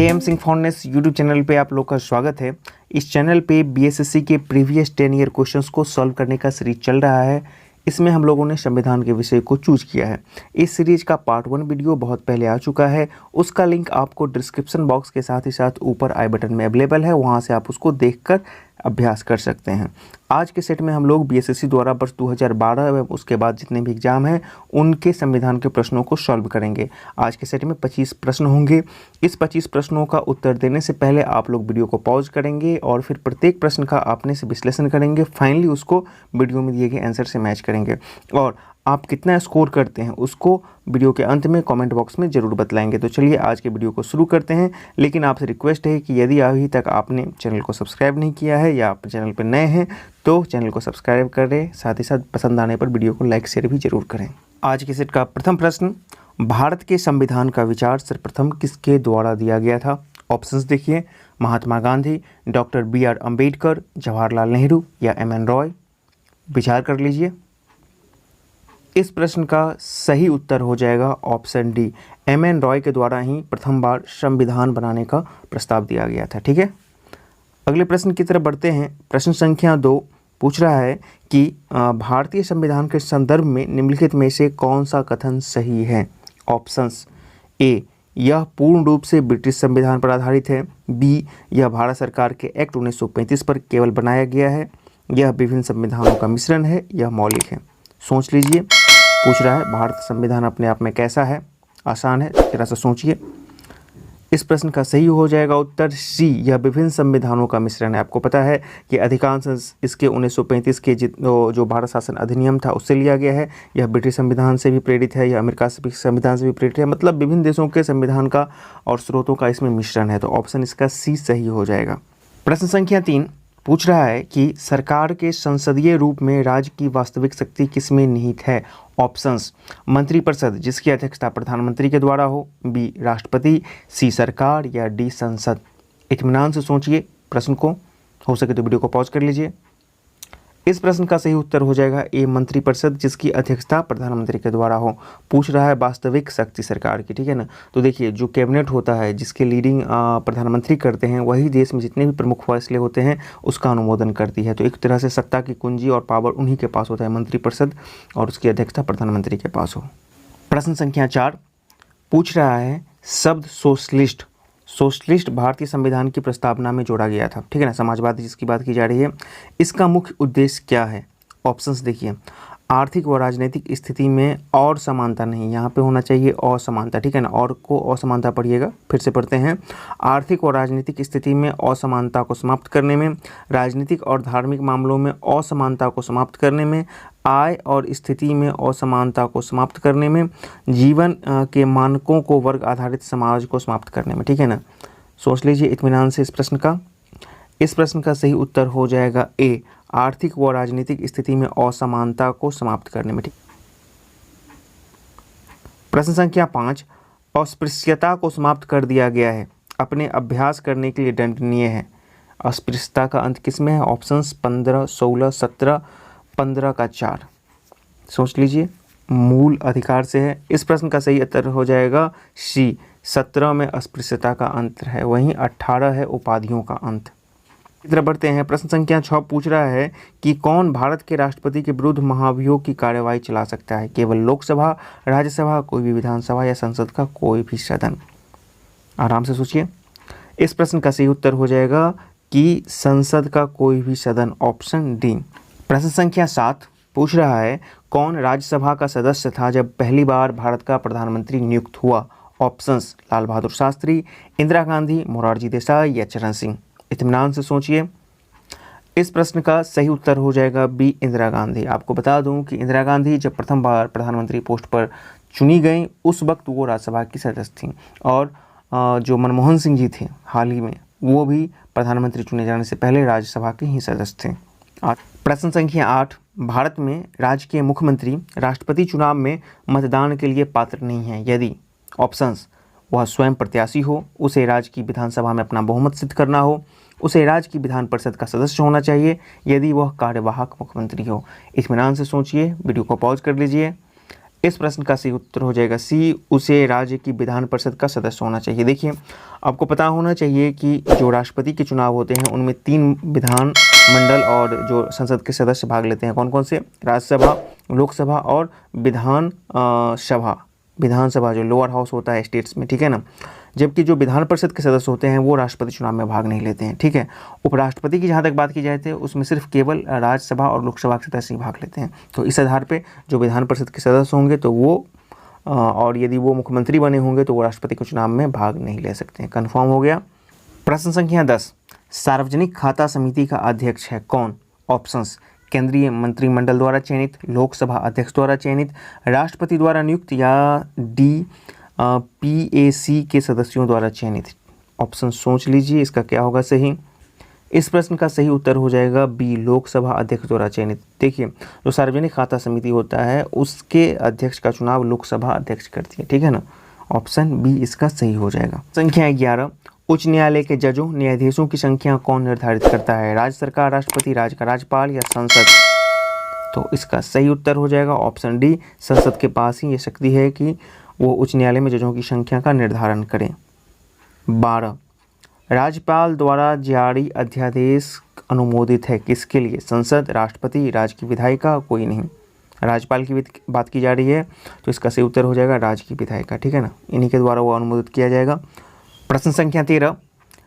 M Singh फॉर्नेस YouTube channel पे आप लोग का स्वागत है। इस चैनल पे बीएसएससी के प्रीवियस 10 ईयर क्वेश्चंस को सॉल्व करने का सीरीज चल रहा है। इसमें हम लोगों ने संविधान के विषय को चूज किया है। इस सीरीज का पार्ट 1 वीडियो बहुत पहले आ चुका है, उसका लिंक आपको डिस्क्रिप्शन बॉक्स के साथ ही साथ ऊपर आई बटन में अवेलेबल है, वहाँ से आप उसको देखकर अभ्यास कर सकते हैं। आज के सेट में हम लोग बीएसएससी द्वारा वर्ष 2012 एवं उसके बाद जितने भी एग्जाम हैं उनके संविधान के प्रश्नों को सॉल्व करेंगे। आज के सेट में 25 प्रश्न होंगे। इस 25 प्रश्नों का उत्तर देने से पहले आप लोग वीडियो को पॉज करेंगे और फिर प्रत्येक प्रश्न का अपने से विश्लेषण करेंगे। फाइनली उसको वीडियो में दिए गए आंसर से मैच करेंगे और आप कितना स्कोर करते हैं उसको वीडियो के अंत में कमेंट बॉक्स में ज़रूर बतलाएंगे। तो चलिए आज के वीडियो को शुरू करते हैं। लेकिन आपसे रिक्वेस्ट है कि यदि अभी तक आपने चैनल को सब्सक्राइब नहीं किया है या आप चैनल पर नए हैं तो चैनल को सब्सक्राइब करें, साथ ही साथ पसंद आने पर वीडियो को लाइक शेयर भी ज़रूर करें। आज के सेट का प्रथम प्रश्न, भारत के संविधान का विचार सर्वप्रथम किसके द्वारा दिया गया था? ऑप्शंस देखिए, महात्मा गांधी, डॉक्टर BR अम्बेडकर, जवाहरलाल नेहरू या MN रॉय। विचार कर लीजिए। इस प्रश्न का सही उत्तर हो जाएगा ऑप्शन डी, MN रॉय के द्वारा ही प्रथम बार संविधान बनाने का प्रस्ताव दिया गया था। ठीक है, अगले प्रश्न की तरफ बढ़ते हैं। प्रश्न संख्या 2 पूछ रहा है कि भारतीय संविधान के संदर्भ में निम्नलिखित में से कौन सा कथन सही है? ऑप्शंस, ए, यह पूर्ण रूप से ब्रिटिश संविधान पर आधारित है। बी, यह भारत सरकार के एक्ट 1935 पर केवल बनाया गया है। यह विभिन्न संविधानों का मिश्रण है। यह मौलिक है। सोच लीजिए। पूछ रहा है भारत संविधान अपने आप में कैसा है? आसान है, जरा सा सोचिए। इस प्रश्न का सही हो जाएगा उत्तर सी, यह विभिन्न संविधानों का मिश्रण है। आपको पता है कि अधिकांश इसके 1935 के जो भारत शासन अधिनियम था उससे लिया गया है। यह ब्रिटिश संविधान से भी प्रेरित है, यह अमेरिका संविधान से भी प्रेरित है, मतलब विभिन्न देशों के संविधान का और स्रोतों का इसमें मिश्रण है। तो ऑप्शन इसका सी सही हो जाएगा। प्रश्न संख्या 3 पूछ रहा है कि सरकार के संसदीय रूप में राज्य की वास्तविक शक्ति किसमें निहित है? ऑप्शंस, मंत्रिपरिषद जिसकी अध्यक्षता प्रधानमंत्री के द्वारा हो। बी, राष्ट्रपति। सी, सरकार या डी, संसद। इत्मीनान से सोचिए प्रश्न को, हो सके तो वीडियो को पॉज कर लीजिए। इस प्रश्न का सही उत्तर हो जाएगा ए, मंत्रिपरिषद जिसकी अध्यक्षता प्रधानमंत्री के द्वारा हो। पूछ रहा है वास्तविक शक्ति सरकार की, ठीक है ना। तो देखिए, जो कैबिनेट होता है जिसके लीडिंग प्रधानमंत्री करते हैं, वही देश में जितने भी प्रमुख फैसले होते हैं उसका अनुमोदन करती है। तो एक तरह से सत्ता की कुंजी और पावर उन्हीं के पास होता है, मंत्रिपरिषद, और उसकी अध्यक्षता प्रधानमंत्री के पास हो। प्रश्न संख्या 4 पूछ रहा है शब्द सोशलिस्ट भारतीय संविधान की प्रस्तावना में जोड़ा गया था, ठीक है ना, समाजवादी जिसकी बात की जा रही है। इसका मुख्य उद्देश्य क्या है? ऑप्शंस देखिए, आर्थिक व राजनीतिक स्थिति में और समानता नहीं, यहाँ पे होना चाहिए असमानता, ठीक है ना, और को असमानता पढ़िएगा। फिर से पढ़ते हैं, आर्थिक और राजनीतिक स्थिति में असमानता को समाप्त करने में, राजनीतिक और धार्मिक मामलों में असमानता को समाप्त करने में, आय और स्थिति में असमानता को समाप्त करने में, जीवन के मानकों को वर्ग आधारित समाज को समाप्त करने में। ठीक है ना, सोच लीजिए इत्मीनान से इस प्रश्न का। इस प्रश्न का सही उत्तर हो जाएगा ए, आर्थिक व राजनीतिक स्थिति में असमानता को समाप्त करने में। ठीक। प्रश्न संख्या 5, अस्पृश्यता को समाप्त कर दिया गया है, अपने अभ्यास करने के लिए दंडनीय है। अस्पृश्यता का अंत किसमें है? ऑप्शंस 15, 16, 17, 15 का 4। सोच लीजिए, मूल अधिकार से है। इस प्रश्न का सही उत्तर हो जाएगा सी, 17 में अस्पृश्यता का अंत है, वहीं 18 है उपाधियों का अंत। इस तरह बढ़ते हैं। प्रश्न संख्या 6 पूछ रहा है कि कौन भारत के राष्ट्रपति के विरुद्ध महाभियोग की कार्यवाही चला सकता है? केवल लोकसभा, राज्यसभा, कोई भी विधानसभा या संसद का कोई भी सदन। आराम से सोचिए। इस प्रश्न का सही उत्तर हो जाएगा कि संसद का कोई भी सदन, ऑप्शन डी। प्रश्न संख्या 7 पूछ रहा है कौन राज्यसभा का सदस्य था जब पहली बार भारत का प्रधानमंत्री नियुक्त हुआ? ऑप्शंस, लाल बहादुर शास्त्री, इंदिरा गांधी, मोरारजी देसाई या चरण सिंह। इत्मीनान से सोचिए। इस प्रश्न का सही उत्तर हो जाएगा बी, इंदिरा गांधी। आपको बता दूं कि इंदिरा गांधी जब प्रथम बार प्रधानमंत्री पोस्ट पर चुनी गई उस वक्त वो राज्यसभा की सदस्य थीं, और जो मनमोहन सिंह जी थे हाल ही में, वो भी प्रधानमंत्री चुने जाने से पहले राज्यसभा के ही सदस्य थे। प्रश्न संख्या 8, भारत में राज्य के मुख्यमंत्री राष्ट्रपति चुनाव में मतदान के लिए पात्र नहीं है यदि, ऑप्शंस, वह स्वयं प्रत्याशी हो, उसे राज्य की विधानसभा में अपना बहुमत सिद्ध करना हो, उसे राज्य की विधान परिषद का सदस्य होना चाहिए, यदि वह कार्यवाहक मुख्यमंत्री हो। इत्मीनान से सोचिए, वीडियो को पॉज कर लीजिए। इस प्रश्न का सही उत्तर हो जाएगा सी, उसे राज्य की विधान परिषद का सदस्य होना चाहिए। देखिए, आपको पता होना चाहिए कि जो राष्ट्रपति के चुनाव होते हैं उनमें 3 विधान मंडल और जो संसद के सदस्य भाग लेते हैं। कौन कौन से? राज्यसभा, लोकसभा और विधानसभा जो लोअर हाउस होता है स्टेट्स में, ठीक है ना। जबकि जो विधान परिषद के सदस्य होते हैं वो राष्ट्रपति चुनाव में भाग नहीं लेते हैं, ठीक है। उपराष्ट्रपति की जहाँ तक बात की जाए तो उसमें सिर्फ केवल राज्यसभा और लोकसभा के सदस्य ही भाग लेते हैं। तो इस आधार पे जो विधान परिषद के सदस्य होंगे तो वो और यदि वो मुख्यमंत्री बने होंगे तो वो राष्ट्रपति के चुनाव में भाग नहीं ले सकते हैं। कन्फर्म हो गया। प्रश्न संख्या 10, सार्वजनिक खाता समिति का अध्यक्ष है कौन? ऑप्शंस: केंद्रीय मंत्रिमंडल द्वारा चयनित, लोकसभा अध्यक्ष द्वारा चयनित, राष्ट्रपति द्वारा नियुक्त या डी PAC के सदस्यों द्वारा चयनित। ऑप्शन सोच लीजिए इसका क्या होगा सही। इस प्रश्न का सही उत्तर हो जाएगा बी, लोकसभा अध्यक्ष द्वारा चयनित। देखिए, जो सार्वजनिक खाता समिति होता है उसके अध्यक्ष का चुनाव लोकसभा अध्यक्ष करती है, ठीक है ना। ऑप्शन बी इसका सही हो जाएगा। संख्या 11, उच्च न्यायालय के जजों न्यायाधीशों की संख्या कौन निर्धारित करता है? राज्य सरकार, राष्ट्रपति, राज्य का राज्यपाल या संसद? तो इसका सही उत्तर हो जाएगा ऑप्शन डी, संसद के पास ही ये शक्ति है कि वो उच्च न्यायालय में जजों की संख्या का निर्धारण करें। 12, राज्यपाल द्वारा जारी अध्यादेश अनुमोदित है किसके लिए? संसद, राष्ट्रपति, राज्य की विधायिका, कोई नहीं। राज्यपाल की बात की जा रही है तो इसका सही उत्तर हो जाएगा राज्य की विधायिका, ठीक है ना। इन्हीं के द्वारा वो अनुमोदित किया जाएगा। प्रश्न संख्या 13,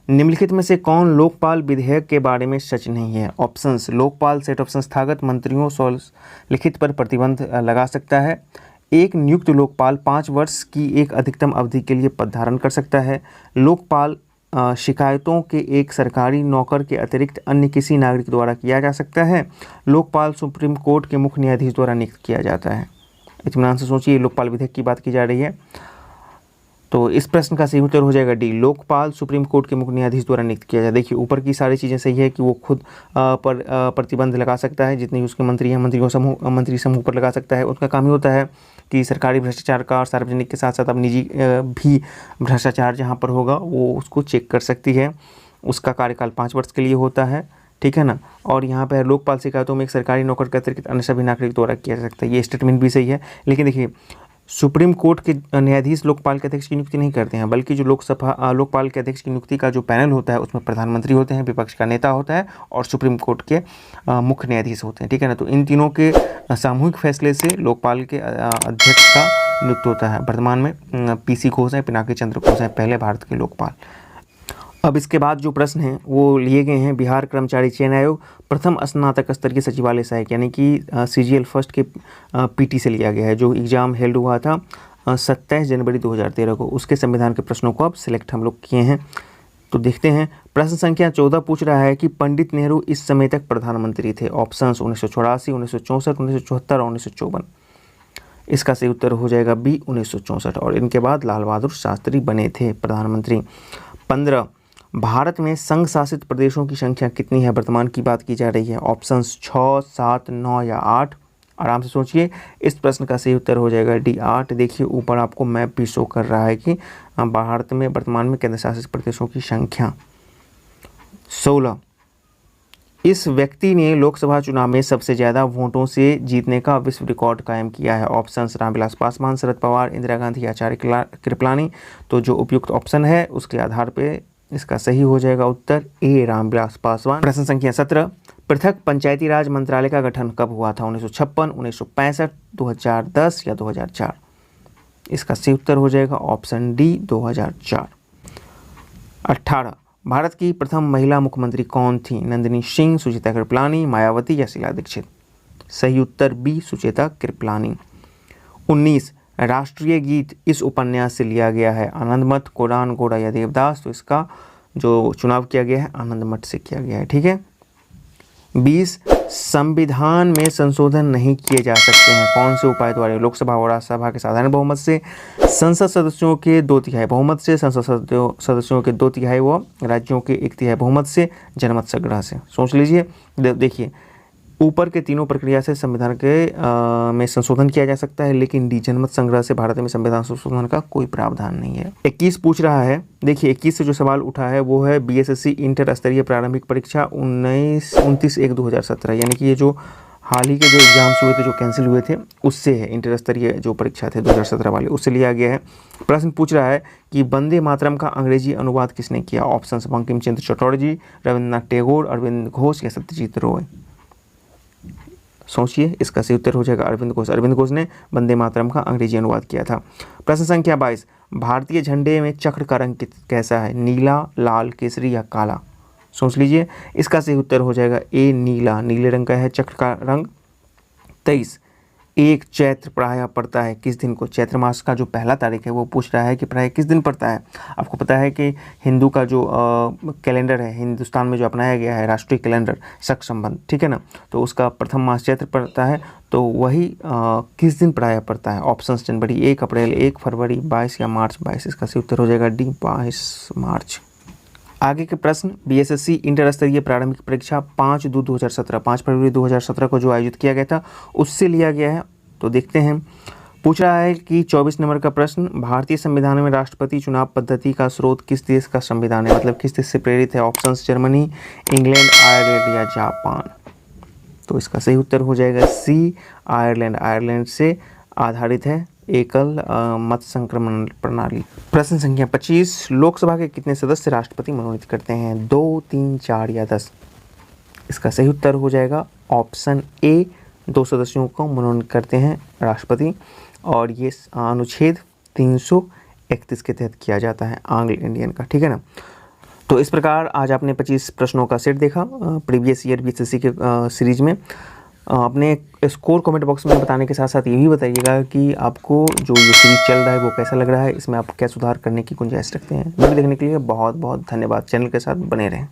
निम्नलिखित में से कौन लोकपाल विधेयक के बारे में सच नहीं है? ऑप्शंस: लोकपाल सेट ऑफ संस्थागत मंत्रियों लिखित पर प्रतिबंध लगा सकता है, एक नियुक्त लोकपाल 5 वर्ष की एक अधिकतम अवधि के लिए पद धारण कर सकता है, लोकपाल शिकायतों के एक सरकारी नौकर के अतिरिक्त अन्य किसी नागरिक द्वारा किया जा सकता है, लोकपाल सुप्रीम कोर्ट के मुख्य न्यायाधीश द्वारा नियुक्त किया जाता है। इत्मीनान से सोचिए, लोकपाल विधेयक की बात की जा रही है। तो इस प्रश्न का सही उत्तर हो जाएगा डी, लोकपाल सुप्रीम कोर्ट के मुख्य न्यायाधीश द्वारा नियुक्त किया जाए। देखिए, ऊपर की सारी चीज़ें सही है कि वो खुद पर प्रतिबंध लगा सकता है, जितने उसके मंत्री हैं मंत्री समूह पर लगा सकता है। उनका काम ही होता है कि सरकारी भ्रष्टाचार का और सार्वजनिक के साथ साथ अब निजी भी भ्रष्टाचार जहाँ पर होगा वो उसको चेक कर सकती है। उसका कार्यकाल 5 वर्ष के लिए होता है, ठीक है ना। और यहाँ पर लोकपाल शिकायतों में एक सरकारी नौकर के अतिरिक्त अन्य सभी नागरिक द्वारा किया जा सकता है। ये स्टेटमेंट भी सही है। लेकिन देखिए, सुप्रीम कोर्ट के न्यायाधीश लोकपाल के अध्यक्ष की नियुक्ति नहीं करते हैं, बल्कि जो लोकपाल के अध्यक्ष की नियुक्ति का जो पैनल होता है उसमें प्रधानमंत्री होते हैं, विपक्ष का नेता होता है और सुप्रीम कोर्ट के मुख्य न्यायाधीश होते हैं, ठीक है ना। तो इन तीनों के सामूहिक फैसले से लोकपाल के अध्यक्ष का नियुक्त होता है। वर्तमान में PC घोष हैं, पिनाकी चंद्र घोष हैं पहले भारत के लोकपाल। अब इसके बाद जो प्रश्न हैं वो लिए गए हैं बिहार कर्मचारी चयन आयोग प्रथम स्नातक स्तर की सचिवालय सहायक यानी कि CGL फर्स्ट के PT से लिया गया है, जो एग्ज़ाम हेल्ड हुआ था 27 जनवरी 2013 को। उसके संविधान के प्रश्नों को अब सिलेक्ट हम लोग किए हैं। तो देखते हैं। प्रश्न संख्या 14 पूछ रहा है कि पंडित नेहरू इस समय तक प्रधानमंत्री थे। ऑप्शंस 1984, 1964, 1974 और 1954। इसका सही उत्तर हो जाएगा बी, 1964। और इनके बाद लाल बहादुर शास्त्री बने थे प्रधानमंत्री। 15, भारत में संघ शासित प्रदेशों की संख्या कितनी है? वर्तमान की बात की जा रही है। ऑप्शंस 6, 7, 9 या 8। आराम से सोचिए। इस प्रश्न का सही उत्तर हो जाएगा डी, 8। देखिए, ऊपर आपको मैप भी शो कर रहा है कि भारत में वर्तमान में केंद्र शासित प्रदेशों की संख्या। 16, इस व्यक्ति ने लोकसभा चुनाव में सबसे ज़्यादा वोटों से जीतने का विश्व रिकॉर्ड कायम किया है। ऑप्शंस रामविलास पासवान, शरद पवार, इंदिरा गांधी, आचार्य कृपलानी। तो जो उपयुक्त ऑप्शन है उसके आधार पर इसका सही हो जाएगा उत्तर ए, रामविलास पासवान। प्रश्न संख्या 17, पृथक पंचायती राज मंत्रालय का गठन कब हुआ था? 1956, 1965, 2010 या 2004। इसका सही उत्तर हो जाएगा ऑप्शन डी, 2004। 18, भारत की प्रथम महिला मुख्यमंत्री कौन थी? नंदिनी सिंह, सुचेता कृपलानी, मायावती या शीला दीक्षित। सही उत्तर बी, सुचेता कृपलानी। 19, राष्ट्रीय गीत इस उपन्यास से लिया गया है। आनंदमठ, कोडान, घोड़ा या देवदास। तो इसका जो चुनाव किया गया है आनंदमठ से किया गया है, ठीक है। 20, संविधान में संशोधन नहीं किए जा सकते हैं कौन से उपाय द्वारा? लोकसभा और राज्यसभा के साधारण बहुमत से, संसद सदस्यों के 2/3 बहुमत से, संसद सदस्यों के 2/3 व राज्यों के 1/3 बहुमत से, जनमत संग्रह से। सोच लीजिए। देखिए, ऊपर के तीनों प्रक्रिया से संविधान के में संशोधन किया जा सकता है, लेकिन डी, जनमत संग्रह से भारत में संविधान संशोधन का कोई प्रावधान नहीं है। 21 पूछ रहा है। देखिए, 21 से जो सवाल उठा है वो है BSSC इंटर स्तरीय प्रारंभिक परीक्षा 29/1/2017 यानी कि ये जो हाल ही के जो एग्जाम्स हुए थे, जो कैंसिल हुए थे, उससे है। इंटर स्तरीय जो परीक्षा थे 2017 वाले, उससे लिया गया है। प्रश्न पूछ रहा है कि वंदे मातरम का अंग्रेजी अनुवाद किसने किया? ऑप्शन: बंकिम चंद्र चटर्जी, रविंद्रनाथ टैगोर, अरविंद घोष या सत्यजीत रॉय। सोचिए, इसका सही उत्तर हो जाएगा अरविंद घोष। अरविंद घोष ने वंदे मातरम का अंग्रेजी अनुवाद किया था। प्रश्न संख्या 22, भारतीय झंडे में चक्र का रंग कैसा है? नीला, लाल, केसरी या काला? सोच लीजिए, इसका सही उत्तर हो जाएगा ए, नीला। नीले रंग का है चक्र का रंग। 23, एक चैत्र प्रायः पड़ता है किस दिन को? चैत्र मास का जो पहला तारीख है वो पूछ रहा है कि प्रायः किस दिन पड़ता है। आपको पता है कि हिंदू का जो कैलेंडर है, हिंदुस्तान में जो अपनाया गया है राष्ट्रीय कैलेंडर शक संबंध, ठीक है ना, तो उसका प्रथम मास चैत्र पड़ता है। तो वही किस दिन प्रायः पड़ता है? ऑप्शन: जनवरी 1, अप्रैल 1, फरवरी 22 या मार्च 22। इसका सही उत्तर हो जाएगा डी, 22 मार्च। आगे के प्रश्न, बीएसएससी इंटर स्तरीय प्रारंभिक परीक्षा 5/2/2017, 5 फरवरी 2017 को जो आयोजित किया गया था, उससे लिया गया है। तो देखते हैं। पूछ रहा है कि 24 नंबर का प्रश्न, भारतीय संविधान में राष्ट्रपति चुनाव पद्धति का स्रोत किस देश का संविधान है? मतलब किस देश से प्रेरित है? ऑप्शंस: जर्मनी, इंग्लैंड, आयरलैंड या जापान। तो इसका सही उत्तर हो जाएगा सी, आयरलैंड। आयरलैंड से आधारित है एकल मत संक्रमण प्रणाली। प्रश्न संख्या 25, लोकसभा के कितने सदस्य राष्ट्रपति मनोनीत करते हैं? 2, 3, 4 या 10? इसका सही उत्तर हो जाएगा ऑप्शन ए, 2 सदस्यों को मनोनीत करते हैं राष्ट्रपति, और ये अनुच्छेद 331 के तहत किया जाता है, एंग्लो इंडियन का, ठीक है ना। तो इस प्रकार आज आपने 25 प्रश्नों का सेट देखा प्रीवियस ईयर बीएसएससी के सीरीज में। अपने स्कोर कमेंट बॉक्स में बताने के साथ साथ ये भी बताइएगा कि आपको जो ये सीरीज चल रहा है वो कैसा लग रहा है, इसमें आप क्या सुधार करने की गुंजाइश रखते हैं। वीडियो देखने के लिए बहुत बहुत धन्यवाद। चैनल के साथ बने रहें।